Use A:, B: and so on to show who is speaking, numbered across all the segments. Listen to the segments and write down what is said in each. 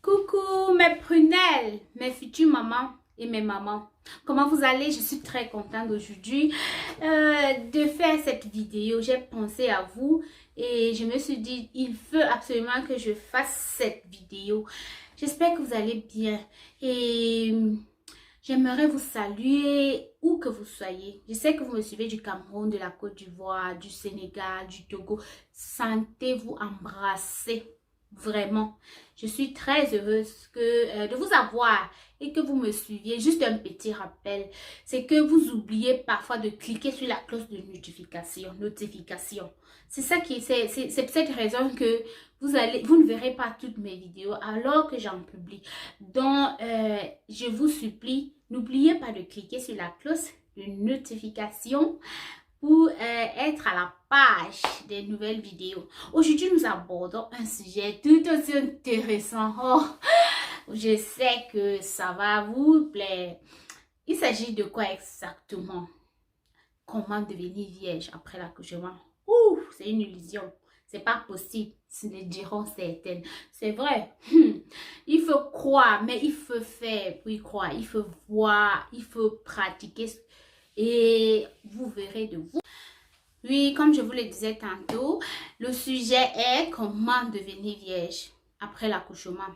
A: Coucou mes prunelles, mes futures mamans et mes mamans. Comment vous allez? Je suis très contente aujourd'hui de faire cette vidéo. J'ai pensé à vous et je me suis dit, il faut absolument que je fasse cette vidéo. J'espère que vous allez bien et j'aimerais vous saluer où que vous soyez. Je sais que vous me suivez du Cameroun, de la Côte d'Ivoire, du Sénégal, du Togo. Sentez-vous embrassés. Vraiment, je suis très heureuse de vous avoir et que vous me suiviez. Juste un petit rappel, c'est que vous oubliez parfois de cliquer sur la cloche de notification. C'est ça c'est pour cette raison que vous ne verrez pas toutes mes vidéos alors que j'en publie. Donc, je vous supplie, n'oubliez pas de cliquer sur la cloche de notification pour être à la page des nouvelles vidéos. Aujourd'hui, nous abordons un sujet tout aussi intéressant. Oh, je sais que ça va vous plaire. Il s'agit de quoi exactement? Comment devenir vierge après l'accouchement? Ouh, c'est une illusion. C'est pas possible, ce le diront certaines. C'est vrai. Il faut croire, mais il faut faire pour y croire. Il faut voir, il faut pratiquer. Et vous verrez de vous. Oui, comme je vous le disais tantôt, le sujet est comment devenir vierge après l'accouchement.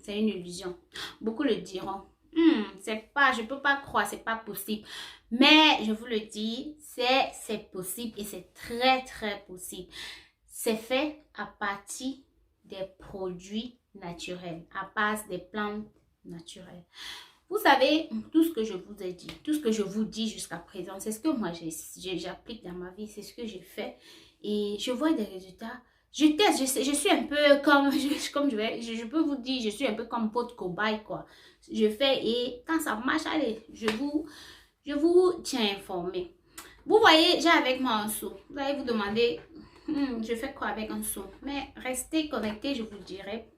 A: C'est une illusion. Beaucoup le diront. Je peux pas croire, c'est pas possible. Mais je vous le dis, c'est possible et c'est très très possible. C'est fait à partir des produits naturels, à base des plantes naturelles. Vous savez, tout ce que je vous ai dit, tout ce que je vous dis jusqu'à présent, c'est ce que moi j'applique dans ma vie, c'est ce que j'ai fait et je vois des résultats. Je teste, je suis un peu comme, je peux vous dire, je suis un peu comme votre cobaye quoi. Je fais et quand ça marche, allez, je vous tiens informé. Vous voyez, j'ai avec moi un seau. Vous allez vous demander, je fais quoi avec un seau? Mais restez connectés, je vous dirai.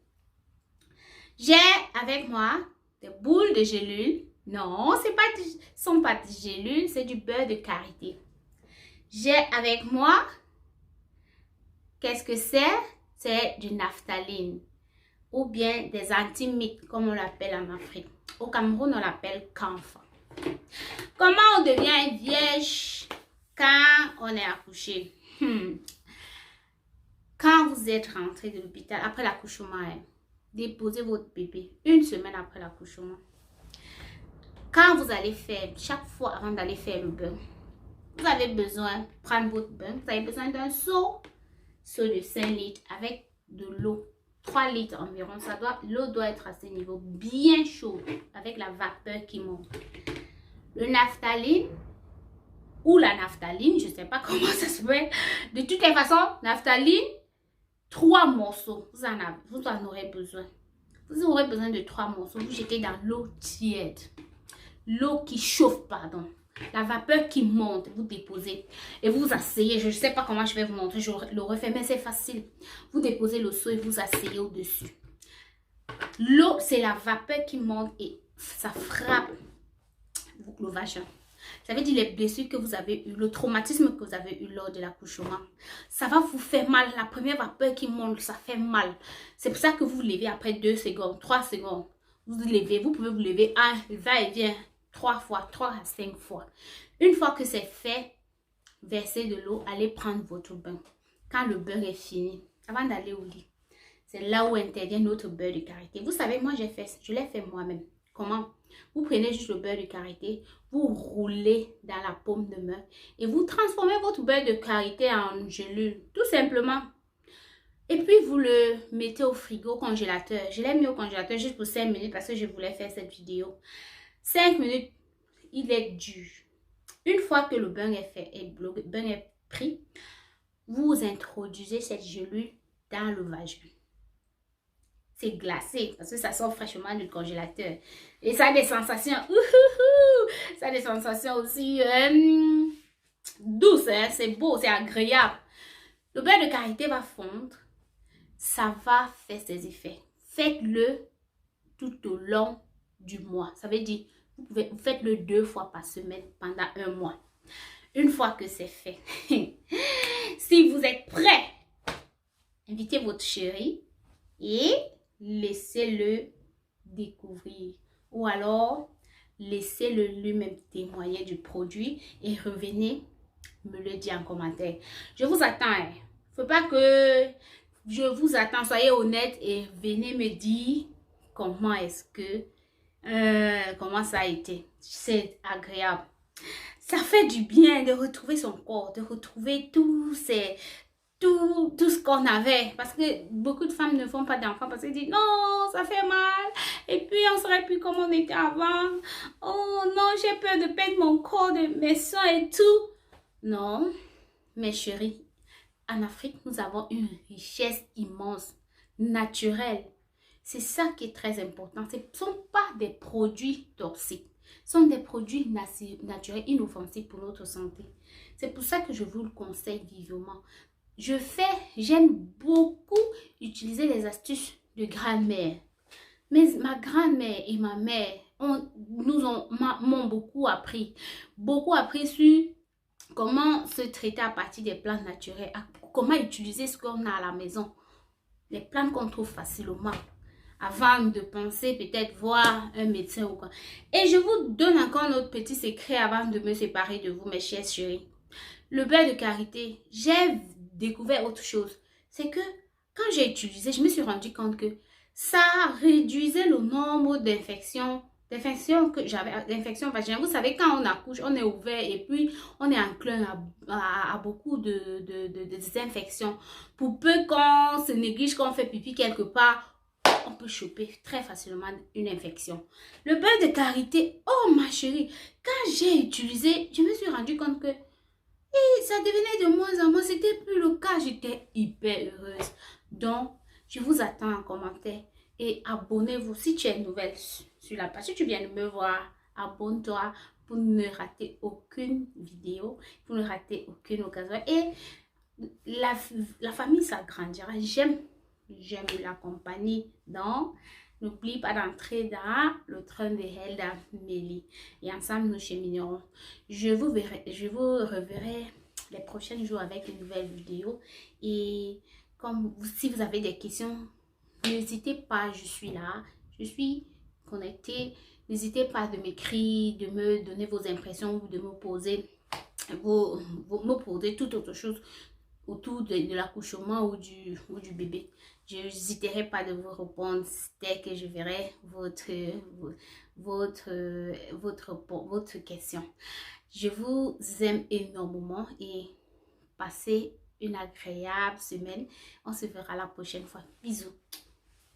A: J'ai avec moi des boules de gélules. Non, ce sont pas des gélules, c'est du beurre de karité. J'ai avec moi, qu'est-ce que c'est? C'est du naphtaline ou bien des antimites comme on l'appelle en Afrique. Au Cameroun, on l'appelle camphre. Comment on devient vierge quand on est accouché? Quand vous êtes rentré de l'hôpital après l'accouchement, déposez votre bébé une semaine après l'accouchement. Quand vous allez faire, chaque fois avant d'aller faire le bain, vous avez besoin de prendre votre bain. Vous avez besoin d'un seau de 5 litres avec de l'eau. 3 litres environ. L'eau doit être à ce niveau bien chaud avec la vapeur qui monte. Le naphtaline ou la naphtaline, je ne sais pas comment ça se fait. De toutes les façons, naphtaline, 3 morceaux. Vous en aurez besoin. Vous aurez besoin de 3 morceaux. Vous jetez dans l'eau tiède. L'eau qui chauffe, pardon. La vapeur qui monte, vous déposez. Et vous asseyez. Je ne sais pas comment je vais vous montrer. Je le refais, mais c'est facile. Vous déposez le seau et vous asseyez au-dessus. L'eau, c'est la vapeur qui monte et ça frappe le vagin. Ça veut dire les blessures que vous avez eues, le traumatisme que vous avez eu lors de l'accouchement. Ça va vous faire mal. La première vapeur qui monte, ça fait mal. C'est pour ça que vous vous levez après 2 secondes, 3 secondes. Vous vous levez, vous pouvez vous lever va et vient 3 fois, 3 à 5 fois. Une fois que c'est fait, versez de l'eau, allez prendre votre bain. Quand le beurre est fini, avant d'aller au lit, c'est là où intervient notre beurre de karité. Vous savez, moi je l'ai fait moi-même. Comment? Vous prenez juste le beurre de karité, vous roulez dans la paume de main et vous transformez votre beurre de karité en gélule, tout simplement. Et puis vous le mettez au frigo, au congélateur. Je l'ai mis au congélateur juste pour 5 minutes parce que je voulais faire cette vidéo. 5 minutes, il est dur. Une fois que le bain est fait et le bain est pris, vous introduisez cette gélule dans le vagin. C'est glacé parce que ça sort fraîchement du congélateur. Et ça a des sensations, ça a des sensations aussi douces, hein? C'est beau, c'est agréable. Le beurre de karité va fondre, ça va faire ses effets. Faites-le tout au long du mois. Ça veut dire, vous faites-le 2 fois par semaine pendant 1 mois. Une fois que c'est fait, si vous êtes prêts, invitez votre chéri et laissez-le découvrir. Ou alors, laissez-le lui-même témoigner du produit et revenez me le dire en commentaire. Je vous attends. Hein. Faut pas que je vous attends. Soyez honnête et venez me dire comment est-ce que comment ça a été. C'est agréable. Ça fait du bien de retrouver son corps, de retrouver tout ce qu'on avait. Parce que beaucoup de femmes ne font pas d'enfants parce qu'elles disent non, ça fait mal. Et puis on ne serait plus comme on était avant. Oh non, j'ai peur de perdre mon corps, de mes seins et tout. Non, mes chéris, en Afrique, nous avons une richesse immense, naturelle. C'est ça qui est très important. Ce ne sont pas des produits toxiques. Ce sont des produits naturels, inoffensifs pour notre santé. C'est pour ça que je vous le conseille vivement. J'aime beaucoup utiliser les astuces de grand-mère. Mais ma grand-mère et ma mère m'ont beaucoup appris sur comment se traiter à partir des plantes naturelles, comment utiliser ce qu'on a à la maison, les plantes qu'on trouve facilement, avant de penser peut-être voir un médecin ou quoi. Et je vous donne encore notre petit secret avant de me séparer de vous, mes chers chéris. Le beurre de karité, j'ai découvert autre chose. C'est que quand j'ai utilisé, je me suis rendu compte que ça réduisait le nombre d'infections que j'avais, d'infections vaginales. Vous savez, quand on accouche, on est ouvert et puis on est enclin à beaucoup de infections. Pour peu qu'on se néglige, qu'on fait pipi quelque part, on peut choper très facilement une infection. Le beurre de karité, oh ma chérie, quand j'ai utilisé, je me suis rendu compte que ça devenait de moins en moins, c'était plus le cas, j'étais hyper heureuse. Donc, je vous attends en commentaire et abonnez-vous si tu es nouvelle sur la page. Si tu viens de me voir, abonne-toi pour ne rater aucune vidéo, pour ne rater aucune occasion. Et la famille s'agrandira. J'aime la compagnie. Donc, n'oublie pas d'entrer dans le train de Helda Mélie. Et ensemble, nous cheminerons. Je vous reverrai les prochains jours avec une nouvelle vidéo. Et si vous avez des questions, n'hésitez pas, je suis là. Je suis connectée. N'hésitez pas de m'écrire, de me donner vos impressions ou de me poser, toute autre chose autour de l'accouchement ou du bébé. Je n'hésiterai pas de vous répondre dès que je verrai votre question. Je vous aime énormément et passez une agréable semaine. On se verra la prochaine fois. Bisous.